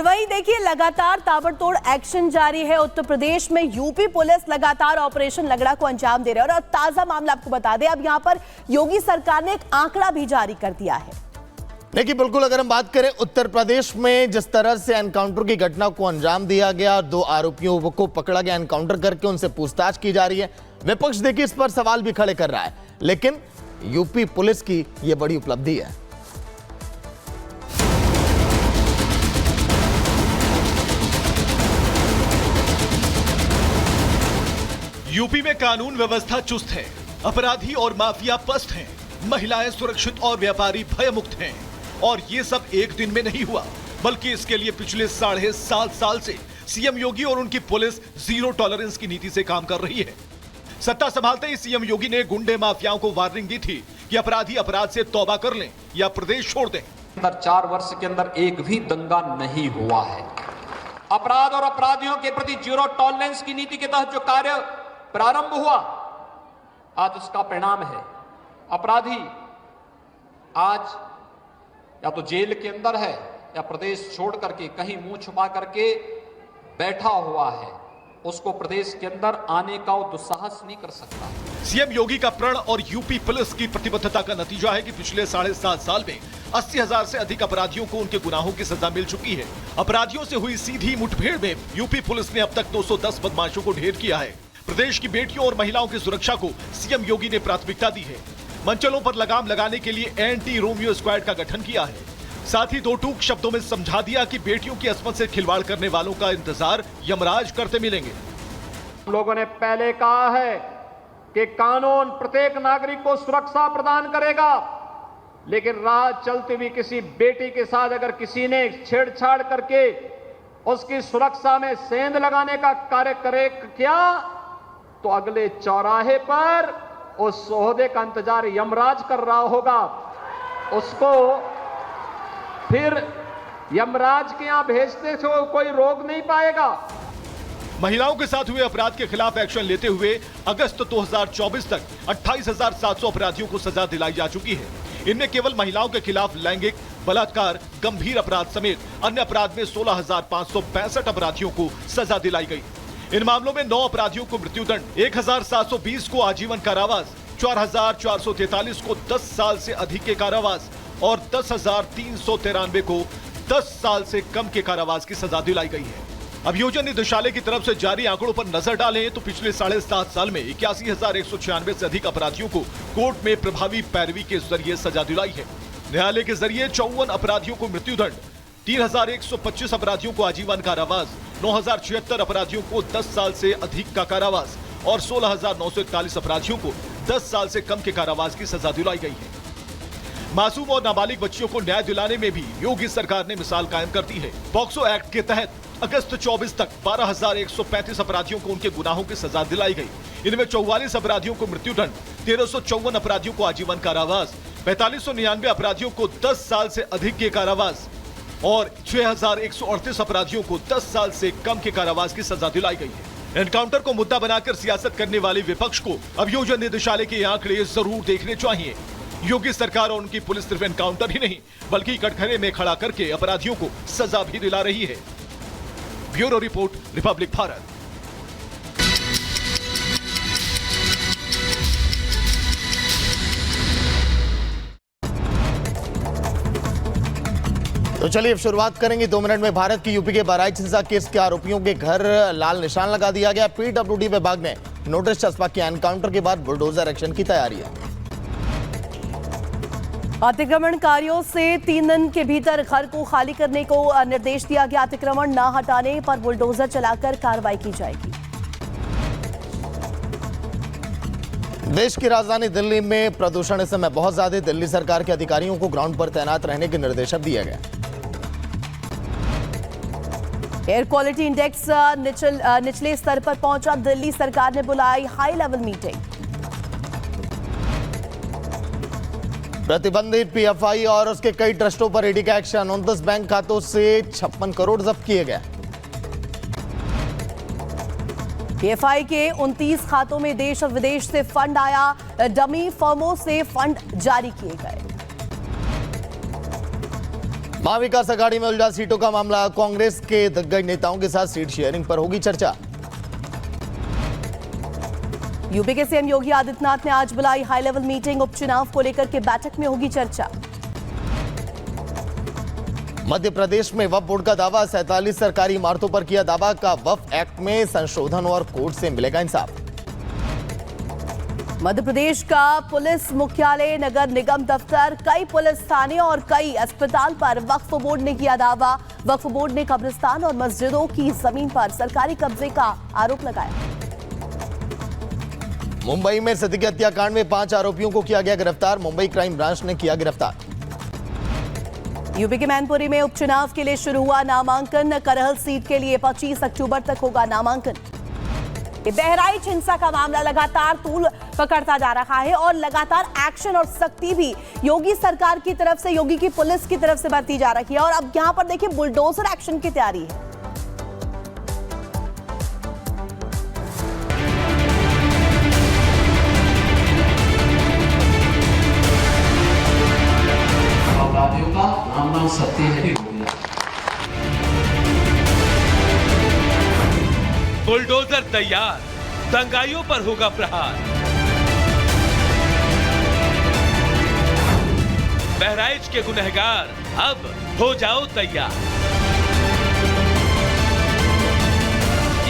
और वहीं देखिए लगातार ताबड़तोड़ एक्शन जारी है उत्तर प्रदेश में। यूपी पुलिस लगातार ऑपरेशन लगड़ा को अंजाम दे रही है और ताजा मामला आपको बता दें, अब यहां पर योगी सरकार ने एक आंकड़ा भी जारी कर दिया है। देखिए बिल्कुल, अगर हम बात करें उत्तर प्रदेश में जिस तरह से एनकाउंटर की घटना को अंजाम दिया गया, 2 आरोपियों को पकड़ा गया एनकाउंटर करके, उनसे पूछताछ की जा रही है। विपक्ष देखिए इस पर सवाल भी खड़े कर रहा है, लेकिन यूपी पुलिस की यह बड़ी उपलब्धि है। यूपी में कानून व्यवस्था चुस्त है, अपराधी और माफिया पस्त हैं, महिलाएं सुरक्षित और व्यापारी भयमुक्त हैं। और ये सब एक दिन में नहीं हुआ, बल्कि इसके लिए पिछले 7.5 साल से सीएम योगी और उनकी पुलिस जीरो टॉलरेंस की नीति से काम कर रही है। सत्ता संभालते ही सीएम योगी ने गुंडे माफियाओं को वार्निंग दी थी कि अपराधी अपराध से तौबा कर लें या प्रदेश छोड़ दें। 4 वर्ष के अंदर एक भी दंगा नहीं हुआ है। अपराध और अपराधियों के प्रति जीरो टॉलरेंस की नीति के तहत जो कार्य प्रारंभ हुआ, आज उसका परिणाम है अपराधी आज या तो जेल के अंदर है या प्रदेश छोड़ करके कहीं मुंह छुपा करके बैठा हुआ है। उसको प्रदेश के अंदर आने का वो दुस्साहस नहीं कर सकता। सीएम योगी का प्रण और यूपी पुलिस की प्रतिबद्धता का नतीजा है कि पिछले 7.5 साल में 80,000 से अधिक अपराधियों को उनके गुनाहों की सजा मिल चुकी है। अपराधियों से हुई सीधी मुठभेड़ में यूपी पुलिस ने अब तक 210 बदमाशों को ढेर किया है। प्रदेश की बेटियों और महिलाओं की सुरक्षा को सीएम योगी ने प्राथमिकता दी है। मंचलों पर लगाम लगाने के लिए एंटी रोमियो स्क्वाड का गठन किया है। साथ ही 2 टूक शब्दों में समझा दिया कि बेटियों की अस्मत से खिलवाड़ करने वालों का इंतजार यमराज करते मिलेंगे। लोगों ने पहले कहा है कि कानून प्रत्येक नागरिक को सुरक्षा प्रदान करेगा, लेकिन राह चलती हुई किसी बेटी के साथ अगर किसी ने छेड़छाड़ करके उसकी सुरक्षा में सेंध लगाने का कार्य करे क्या, तो अगले चौराहे पर उस सोहदे का इंतजार यमराज कर रहा होगा। उसको फिर यमराज के यहां भेजते से कोई रोक नहीं पाएगा। महिलाओं के साथ हुए अपराध के खिलाफ एक्शन लेते हुए अगस्त 2024 तक 28,700 अपराधियों को सजा दिलाई जा चुकी है। इनमें केवल महिलाओं के खिलाफ लैंगिक बलात्कार, गंभीर अपराध समेत अन्य अपराध में 16,565 अपराधियों को सजा दिलाई गई। इन मामलों में 9 अपराधियों को मृत्युदंड, 1,720 को आजीवन कारावास, 4,443 को 10 साल से अधिक के कारावास और 10,393 को 10 साल से कम के कारावास की सजा दिलाई गई है। अभियोजन निदेशालय की तरफ से जारी आंकड़ों पर नजर डालें तो पिछले 7.5 साल में 81,196 से अधिक अपराधियों को कोर्ट में प्रभावी पैरवी के जरिए सजा दिलाई है। न्यायालय के जरिए 54 अपराधियों को मृत्युदंड, 3,125 अपराधियों को आजीवन कारावास, 9,076 अपराधियों को 10 साल से अधिक का कारावास और 16,941 अपराधियों को 10 साल से कम के कारावास की सजा दिलाई गई है। मासूम और नाबालिग बच्चियों को न्याय दिलाने में भी योगी सरकार ने मिसाल कायम कर दी है। पॉक्सो एक्ट के तहत अगस्त 24 तक 12,135 अपराधियों को उनके गुनाहों की सजा दिलाई गई। इनमें 44 अपराधियों को मृत्युदंड, 1,354 अपराधियों को आजीवन कारावास, 4,599 अपराधियों को 10 साल से अधिक के कारावास और 6,138 अपराधियों को 10 साल से कम के कारावास की सजा दिलाई गई है। एनकाउंटर को मुद्दा बनाकर सियासत करने वाले विपक्ष को अभियोजन निदेशालय के आंकड़े जरूर देखने चाहिए। योगी सरकार और उनकी पुलिस सिर्फ एनकाउंटर ही नहीं बल्कि कटघरे में खड़ा करके अपराधियों को सजा भी दिला रही है। Bureau report, Republic Bharat. तो चलिए अब शुरुआत करेंगे 2 मिनट में। भारत की यूपी के बहराइच हिंसा केस के आरोपियों के घर लाल निशान लगा दिया गया। पीडब्ल्यूडी विभाग ने नोटिस चस्पा किया। एनकाउंटर के बाद बुलडोजर एक्शन की तैयारी है। अतिक्रमणकारियों से 3 दिन के भीतर घर को खाली करने को निर्देश दिया गया। अतिक्रमण न हटाने पर बुलडोजर चलाकर कार्रवाई की जाएगी। देश की राजधानी दिल्ली में प्रदूषण इस समय बहुत ज्यादा। दिल्ली सरकार के अधिकारियों को ग्राउंड पर तैनात रहने के निर्देश दिए गए। एयर क्वालिटी इंडेक्स निचले स्तर पर पहुंचा। दिल्ली सरकार ने बुलाई हाई लेवल मीटिंग। प्रतिबंधित पीएफआई और उसके कई ट्रस्टों पर ईडी का एक्शन। 29 बैंक खातों से 56 करोड़ जब्त किए गए। पीएफआई के 29 खातों में देश और विदेश से फंड आया। डमी फर्मों से फंड जारी किए गए। महाविकास आघाड़ी में उलझा सीटों का मामला, कांग्रेस के दिग्गज नेताओं के साथ सीट शेयरिंग पर होगी चर्चा। यूपी के सीएम योगी आदित्यनाथ ने आज बुलाई हाई लेवल मीटिंग, उपचुनाव को लेकर के बैठक में होगी चर्चा। मध्य प्रदेश में वक्फ बोर्ड का दावा, 47 सरकारी इमारतों पर किया दावा का वक्फ एक्ट में संशोधन और कोर्ट से मिलेगा इंसाफ। मध्य प्रदेश का पुलिस मुख्यालय, नगर निगम दफ्तर, कई पुलिस थाने और कई अस्पताल पर वक्फ बोर्ड ने किया दावा। वक्फ बोर्ड ने कब्रिस्तान और मस्जिदों की जमीन पर सरकारी कब्जे का आरोप लगाया। मुंबई में सती हत्याकांड में 5 आरोपियों को किया गया गिरफ्तार, मुंबई क्राइम ब्रांच ने किया गिरफ्तार। यूपी के मैनपुरी में उपचुनाव के लिए शुरू हुआ नामांकन, करहल सीट के लिए 25 अक्टूबर तक होगा नामांकन। बहराइच हिंसा का मामला लगातार तूल पकड़ता जा रहा है और लगातार एक्शन और सख्ती भी योगी सरकार की तरफ से, योगी की पुलिस की तरफ से बरती जा रही है। और अब यहां पर देखिए बुलडोजर एक्शन की तैयारी है। अपराधियों का नाम सत्य है। बुलडोजर तैयार, दंगाइयों पर होगा प्रहार। बहराइच के गुनहगार अब हो जाओ तैयार।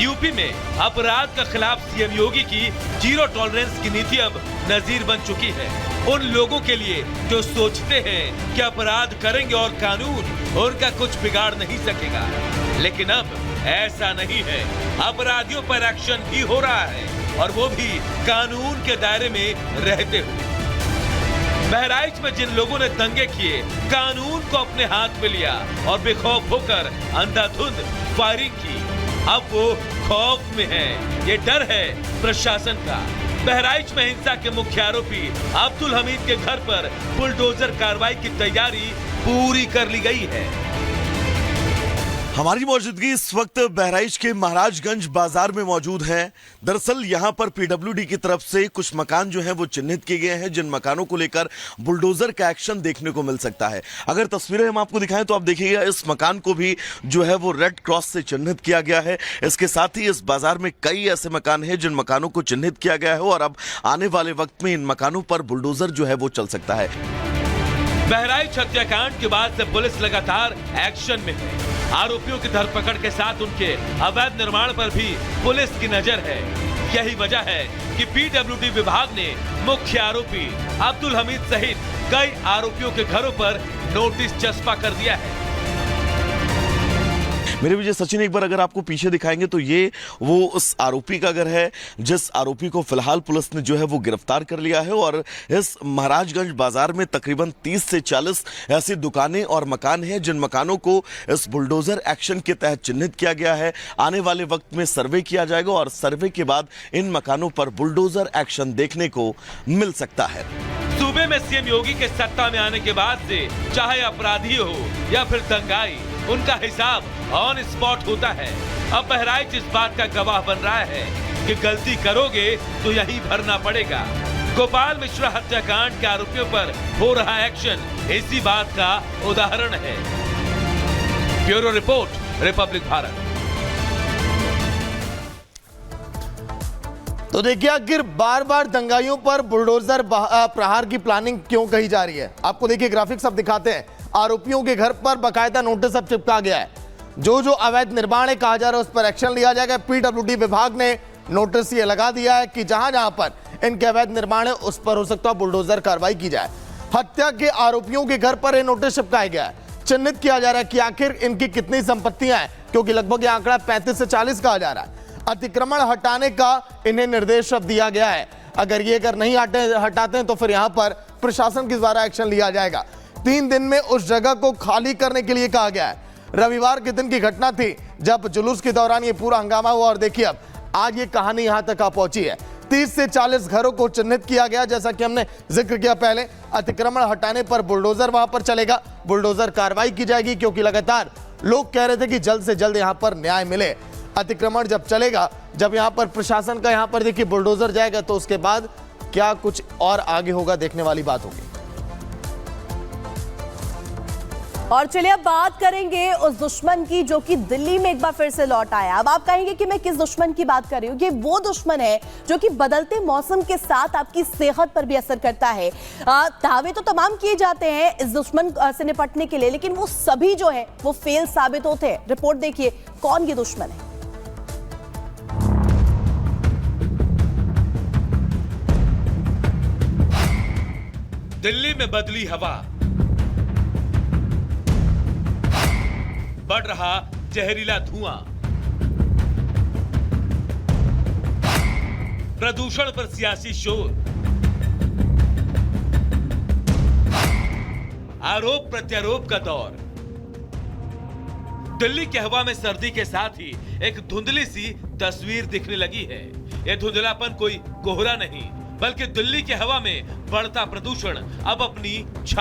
यूपी में अपराध के खिलाफ सीएम योगी की जीरो टॉलरेंस की नीति अब नजीर बन चुकी है। उन लोगों के लिए जो सोचते हैं कि अपराध करेंगे और कानून उनका कुछ बिगाड़ नहीं सकेगा, लेकिन अब ऐसा नहीं है। अपराधियों पर एक्शन भी हो रहा है और वो भी कानून के दायरे में रहते हुए। बहराइच में जिन लोगों ने दंगे किए, कानून को अपने हाथ में लिया और बेखौफ होकर अंधाधुंध फायरिंग की, अब वो खौफ में है। ये डर है प्रशासन का। बहराइच में हिंसा के मुख्य आरोपी अब्दुल हमीद के घर पर बुलडोजर कार्रवाई की तैयारी पूरी कर ली गई है। हमारी मौजूदगी इस वक्त बहराइच के महाराजगंज बाजार में मौजूद है। दरअसल यहां पर पीडब्ल्यूडी की तरफ से कुछ मकान जो हैं वो चिन्हित किए गए हैं, जिन मकानों को लेकर बुलडोजर का एक्शन देखने को मिल सकता है। अगर तस्वीरें हम आपको दिखाएं तो आप देखिएगा इस मकान को भी जो है वो रेड क्रॉस से चिन्हित किया गया है। इसके साथ ही इस बाजार में कई ऐसे मकान हैं जिन मकानों को चिन्हित किया गया है और अब आने वाले वक्त में इन मकानों पर बुलडोजर जो है वो चल सकता है। बहराइच हत्याकांड के बाद से पुलिस लगातार एक्शन में है। आरोपियों की धरपकड़ के साथ उनके अवैध निर्माण पर भी पुलिस की नजर है। यही वजह है कि पीडब्ल्यूडी विभाग ने मुख्य आरोपी अब्दुल हमीद सहित कई आरोपियों के घरों पर नोटिस चस्पा कर दिया है। मेरे विजय सचिन, एक बार अगर आपको पीछे दिखाएंगे तो ये वो उस आरोपी का घर है जिस आरोपी को फिलहाल पुलिस ने जो है वो गिरफ्तार कर लिया है। और इस महाराजगंज बाजार में तकरीबन 30 से 40 ऐसी दुकानें और मकान हैं जिन मकानों को इस बुलडोजर एक्शन के तहत चिन्हित किया गया है। आने वाले वक्त में सर्वे किया जाएगा और सर्वे के बाद इन मकानों पर बुलडोजर एक्शन देखने को मिल सकता है। सूबे में सीएम योगी के सत्ता में आने के बाद से चाहे अपराधी हो या फिर दंगाई, उनका हिसाब ऑन स्पॉट होता है। अब बहराइच इस बात का गवाह बन रहा है कि गलती करोगे तो यही भरना पड़ेगा। गोपाल मिश्रा हत्याकांड के आरोपियों पर हो रहा एक्शन इसी बात का उदाहरण है। Bureau report, Republic Bharat. तो देखिए आखिर बार बार दंगाइयों पर बुलडोजर प्रहार की प्लानिंग क्यों कही जा रही है। आपको देखिए ग्राफिक्स अब दिखाते हैं। आरोपियों के घर पर बकायदा नोटिस अब चिपका गया है। जो अवैध निर्माण है कहा जा रहा है उस पर एक्शन लिया जाएगा। पीडब्ल्यूडी विभाग ने नोटिस ये लगा दिया है कि जहां जहां पर इनके अवैध निर्माण है उस पर हो सकता है बुलडोजर कार्रवाई की जाए। हत्या के आरोपियों के घर पर यह नोटिस चिपकाया गया है। चिन्हित किया जा रहा है कि आखिर इनकी कितनी संपत्तियां हैं, क्योंकि लगभग यह आंकड़ा 35 से 40 कहा जा रहा है। अतिक्रमण हटाने का इन्हें निर्देश अब दिया गया है। अगर ये नहीं हटाते हैं तो फिर यहां पर प्रशासन के द्वारा एक्शन लिया जाएगा। 3 दिन में उस जगह को खाली करने के लिए कहा गया है। रविवार के दिन की घटना थी जब जुलूस के दौरान ये पूरा हंगामा हुआ और देखिए अब आज ये कहानी यहां तक आ पहुंची है। 30 से 40 घरों को चिन्हित किया गया, जैसा कि हमने जिक्र किया पहले। अतिक्रमण हटाने पर बुलडोजर वहां पर चलेगा, बुलडोजर कार्रवाई की जाएगी, क्योंकि लगातार लोग कह रहे थे कि जल्द से जल्द यहां पर न्याय मिले। अतिक्रमण जब चलेगा, जब यहां पर प्रशासन का यहां पर देखिए बुलडोजर जाएगा, तो उसके बाद क्या कुछ और आगे होगा देखने वाली बात होगी। और चलिए अब बात करेंगे उस दुश्मन की जो कि दिल्ली में एक बार फिर से लौट आया। अब आप कहेंगे कि मैं किस दुश्मन की बात कर रही हूँ। ये वो दुश्मन है जो कि बदलते मौसम के साथ आपकी सेहत पर भी असर करता है। दावे तो तमाम किए जाते हैं इस दुश्मन से निपटने के लिए, लेकिन वो सभी जो है वो फेल साबित होते हैं। रिपोर्ट देखिए कौन ये दुश्मन है। दिल्ली में बदली हवा, बढ़ रहा जहरीला धुआं, प्रदूषण पर सियासी शोर, आरोप प्रत्यारोप का दौर। दिल्ली की हवा में सर्दी के साथ ही एक धुंधली सी तस्वीर दिखने लगी है। यह धुंधलापन कोई कोहरा नहीं, बल्कि दिल्ली की हवा में बढ़ता प्रदूषण अब अपनी छाप